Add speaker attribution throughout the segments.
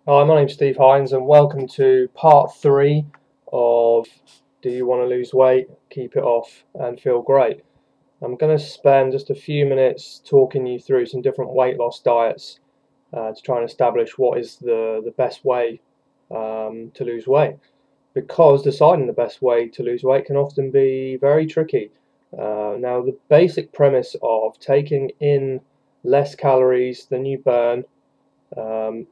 Speaker 1: Hi, my name's Steve Hines, and welcome to part three of Do You Want to Lose Weight, Keep It Off, and Feel Great? I'm going to spend just a few minutes talking you through some different weight loss diets to try and establish what is the best way to lose weight. Because deciding the best way to lose weight can often be very tricky. Now, the basic premise of taking in less calories than you burn um,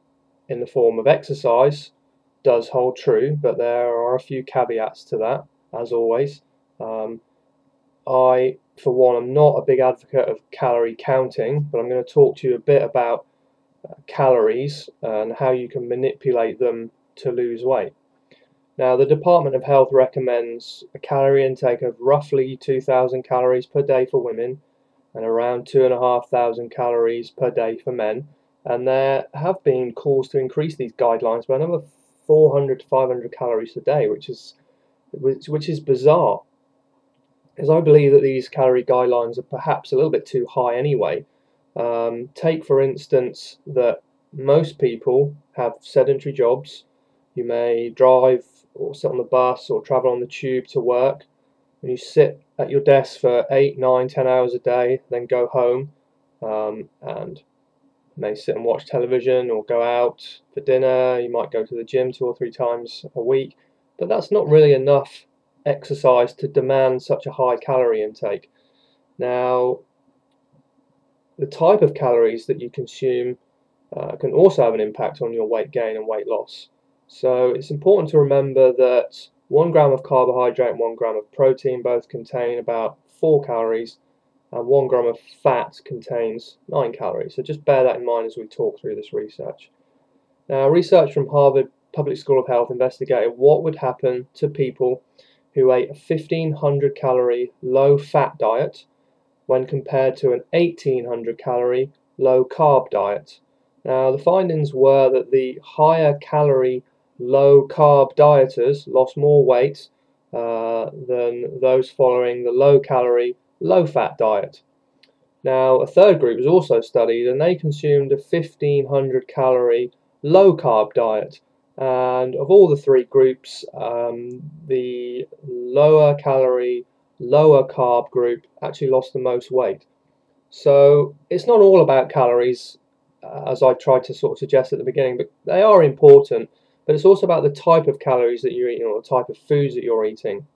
Speaker 1: in the form of exercise does hold true, but there are a few caveats to that, as always. Um, I, for one, am not a big advocate of calorie counting, but I'm going to talk to you a bit about calories and how you can manipulate them to lose weight. Now, the Department of Health recommends a calorie intake of roughly 2,000 calories per day for women and around 2,500 calories per day for men. And there have been calls to increase these guidelines by another 400 to 500 calories a day, which is bizarre, because I believe that these calorie guidelines are perhaps a little bit too high anyway. Take for instance that most people have sedentary jobs. You may drive or sit on the bus or travel on the tube to work, and you sit at your desk for 8, 9, 10 hours a day, then go home and may sit and watch television or go out for dinner. You might go to the gym 2 or 3 times a week, but that's not really enough exercise to demand such a high calorie intake. Now, the type of calories that you consume can also have an impact on your weight gain and weight loss. So it's important to remember that 1 gram of carbohydrate and 1 gram of protein both contain about 4 calories, and 1 gram of fat contains 9 calories. So just bear that in mind as we talk through this research. Now, research from Harvard Public School of Health investigated what would happen to people who ate a 1,500 calorie low fat diet when compared to an 1,800 calorie low carb diet. Now, the findings were that the higher calorie low carb dieters lost more weight than those following the low calorie low fat diet. Now, a third group was also studied, and they consumed a 1,500 calorie low carb diet. And of all the three groups, the lower calorie, lower carb group actually lost the most weight. So it's not all about calories, as I tried to sort of suggest at the beginning, but they are important. But it's also about the type of calories that you're eating or the type of foods that you're eating.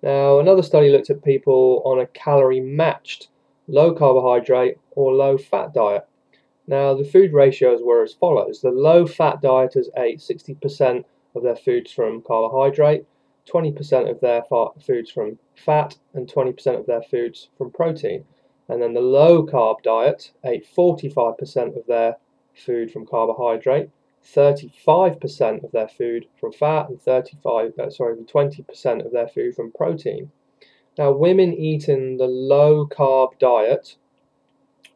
Speaker 1: Now, another study looked at people on a calorie matched low carbohydrate or low fat diet. Now, the food ratios were as follows. The low fat dieters ate 60% of their foods from carbohydrate, 20% of their foods from fat, and 20% of their foods from protein. And then the low carb diet ate 45% of their food from carbohydrate, 35% of their food from fat, and 20% of their food from protein. Now, women eating the low carb diet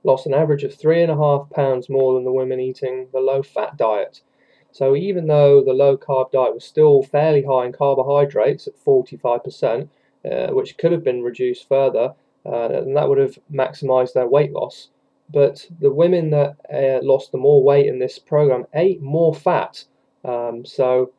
Speaker 1: lost an average of 3.5 pounds more than the women eating the low fat diet. So even though the low carb diet was still fairly high in carbohydrates at 45%, which could have been reduced further, and that would have maximized their weight loss. But the women that lost the more weight in this program ate more fat. So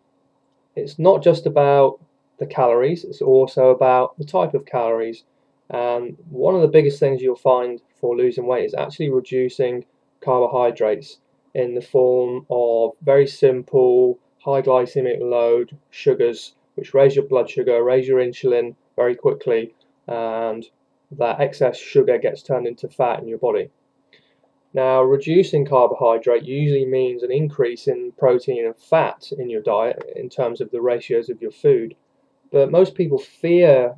Speaker 1: it's not just about the calories, it's also about the type of calories. And one of the biggest things you'll find for losing weight is actually reducing carbohydrates in the form of very simple, high glycemic load sugars, which raise your blood sugar, raise your insulin very quickly, and that excess sugar gets turned into fat in your body. Now, reducing carbohydrate usually means an increase in protein and fat in your diet in terms of the ratios of your food. But most people fear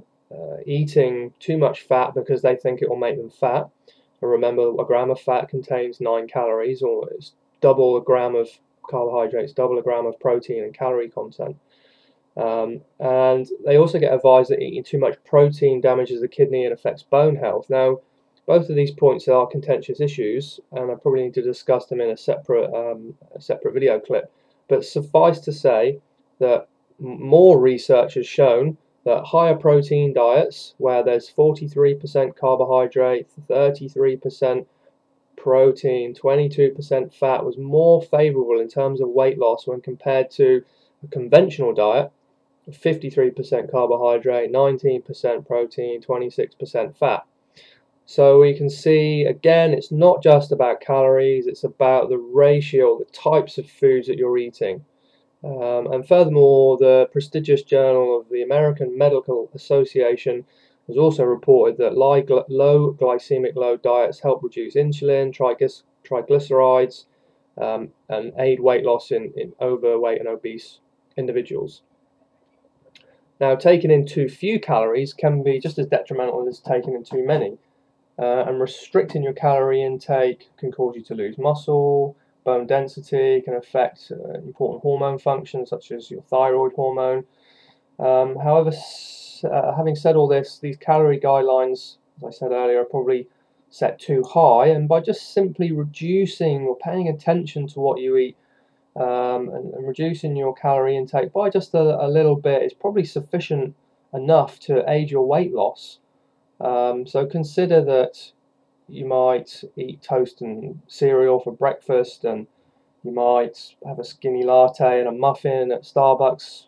Speaker 1: eating too much fat because they think it will make them fat. And remember, a gram of fat contains 9 calories, or it's double a gram of carbohydrates, double a gram of protein and calorie content. And they also get advised that eating too much protein damages the kidney and affects bone health. Now, both of these points are contentious issues, and I probably need to discuss them in a separate video clip. But suffice to say that more research has shown that higher protein diets, where there's 43% carbohydrate, 33% protein, 22% fat was more favorable in terms of weight loss when compared to a conventional diet of 53% carbohydrate, 19% protein, 26% fat. So we can see, again, it's not just about calories, it's about the ratio, the types of foods that you're eating. And furthermore, the prestigious Journal of the American Medical Association has also reported that low glycemic load diets help reduce insulin, triglycerides, and aid weight loss in overweight and obese individuals. Now, taking in too few calories can be just as detrimental as taking in too many. And restricting your calorie intake can cause you to lose muscle, bone density, can affect important hormone functions such as your thyroid hormone. However, having said all this, these calorie guidelines, as I said earlier, are probably set too high, and by just simply reducing or paying attention to what you eat and reducing your calorie intake by just a little bit is probably sufficient enough to aid your weight loss. So consider that you might eat toast and cereal for breakfast, and you might have a skinny latte and a muffin at Starbucks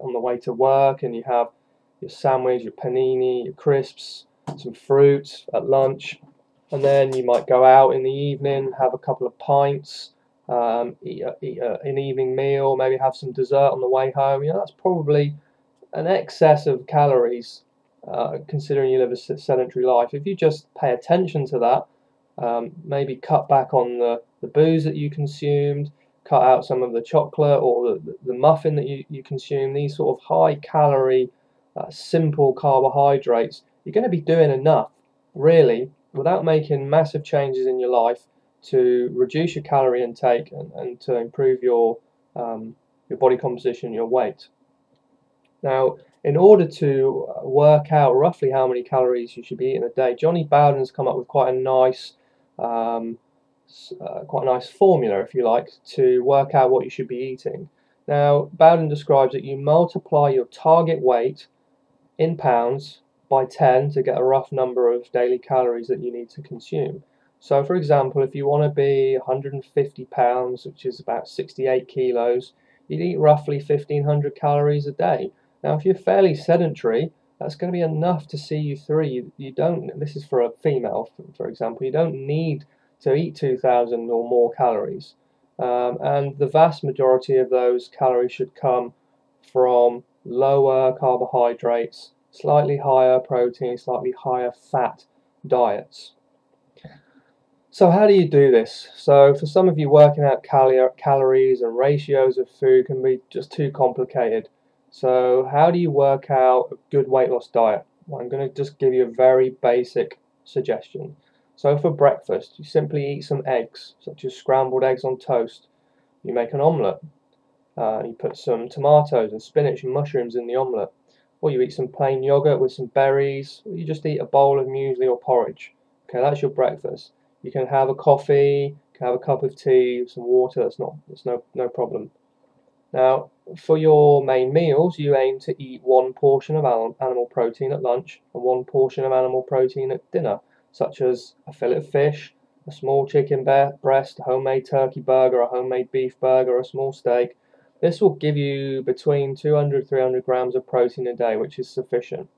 Speaker 1: on the way to work, and you have your sandwich, your panini, your crisps, some fruit at lunch, and then you might go out in the evening, have a couple of pints, eat an evening meal, maybe have some dessert on the way home. You know, that's probably an excess of calories. Considering you live a sedentary life, if you just pay attention to that, maybe cut back on the booze that you consumed, cut out some of the chocolate or the muffin that you consume, these sort of high calorie, simple carbohydrates, you're going to be doing enough, really, without making massive changes in your life to reduce your calorie intake and to improve your body composition, your weight. Now, in order to work out roughly how many calories you should be eating a day, Johnny Bowden's come up with quite a nice formula, if you like, to work out what you should be eating. Now, Bowden describes that you multiply your target weight in pounds by 10 to get a rough number of daily calories that you need to consume. So, for example, if you want to be 150 pounds, which is about 68 kilos, you'd eat roughly 1,500 calories a day. Now, if you're fairly sedentary, that's going to be enough to see you through. You don't. This is for a female, for example. You don't need to eat 2,000 or more calories, and the vast majority of those calories should come from lower carbohydrates, slightly higher protein, slightly higher fat diets. So how do you do this? So for some of you, working out calories and ratios of food can be just too complicated. So how do you work out a good weight loss diet? Well, I'm going to just give you a very basic suggestion. So for breakfast, you simply eat some eggs, such as scrambled eggs on toast. You make an omelette. You put some tomatoes and spinach and mushrooms in the omelette. Or you eat some plain yogurt with some berries. Or you just eat a bowl of muesli or porridge. Okay, that's your breakfast. You can have a coffee, you can have a cup of tea, some water. That's no problem. Now, for your main meals, you aim to eat one portion of animal protein at lunch and one portion of animal protein at dinner, such as a fillet of fish, a small chicken breast, a homemade turkey burger, a homemade beef burger, a small steak. This will give you between 200 and 300 grams of protein a day, which is sufficient.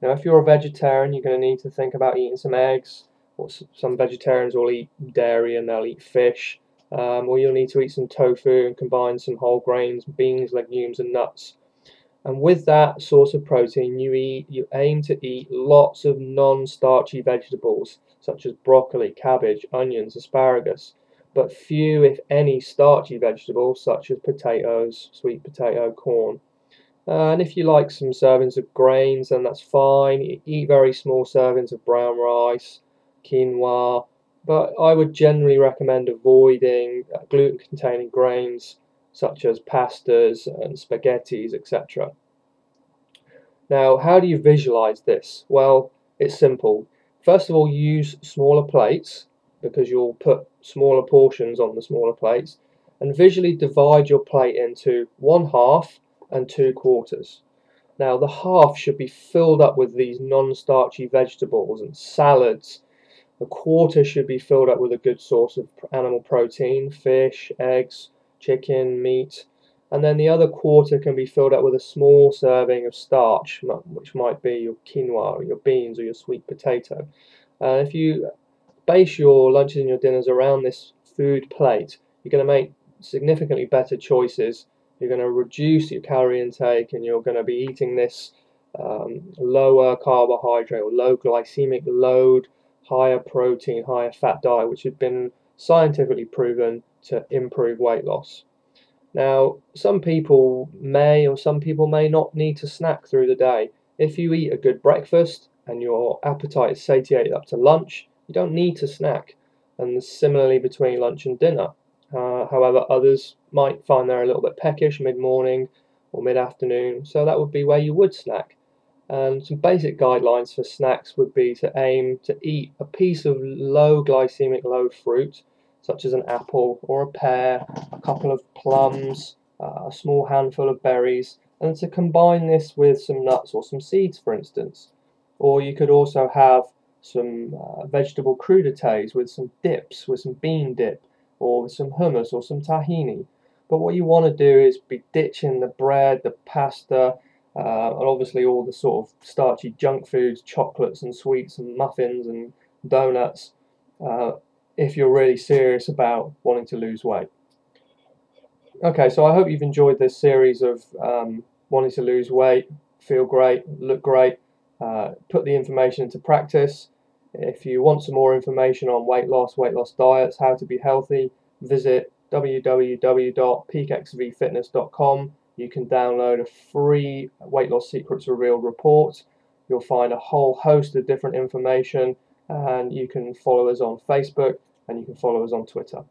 Speaker 1: Now, if you're a vegetarian, you're going to need to think about eating some eggs. Or some vegetarians will eat dairy and they'll eat fish. Or you'll need to eat some tofu and combine some whole grains, beans, legumes and nuts. And with that source of protein, you aim to eat lots of non-starchy vegetables such as broccoli, cabbage, onions, asparagus, but few, if any, starchy vegetables such as potatoes, sweet potato, corn. And if you like some servings of grains, then that's fine. Eat very small servings of brown rice, quinoa, but I would generally recommend avoiding gluten-containing grains such as pastas and spaghettis, etc. Now, how do you visualize this? Well, it's simple. First of all, use smaller plates because you'll put smaller portions on the smaller plates, and visually divide your plate into 1/2 and 2/4. Now, the half should be filled up with these non-starchy vegetables and salads, A quarter should be filled up with a good source of animal protein, fish, eggs, chicken, meat, and then the other quarter can be filled up with a small serving of starch, which might be your quinoa or your beans or your sweet potato. If you base your lunches and your dinners around this food plate, you're going to make significantly better choices. You're going to reduce your calorie intake, and you're going to be eating this lower carbohydrate or low glycemic load, higher protein, higher fat diet, which has been scientifically proven to improve weight loss. Now, some people may or some people may not need to snack through the day. If you eat a good breakfast and your appetite is satiated up to lunch, you don't need to snack. And similarly between lunch and dinner. However, others might find they're a little bit peckish mid-morning or mid-afternoon, so that would be where you would snack. And some basic guidelines for snacks would be to aim to eat a piece of low glycemic load fruit, such as an apple or a pear, a couple of plums, a small handful of berries, and to combine this with some nuts or some seeds, for instance. Or you could also have some vegetable crudités with some dips, with some bean dip, or with some hummus or some tahini. But what you want to do is be ditching the bread, the pasta, and obviously all the sort of starchy junk foods, chocolates and sweets and muffins and donuts, if you're really serious about wanting to lose weight. Okay, so I hope you've enjoyed this series of wanting to lose weight, feel great, look great, put the information into practice. If you want some more information on weight loss diets, how to be healthy, visit www.peakxvfitness.com. You can download a free Weight Loss Secrets Revealed report. You'll find a whole host of different information, and you can follow us on Facebook and you can follow us on Twitter.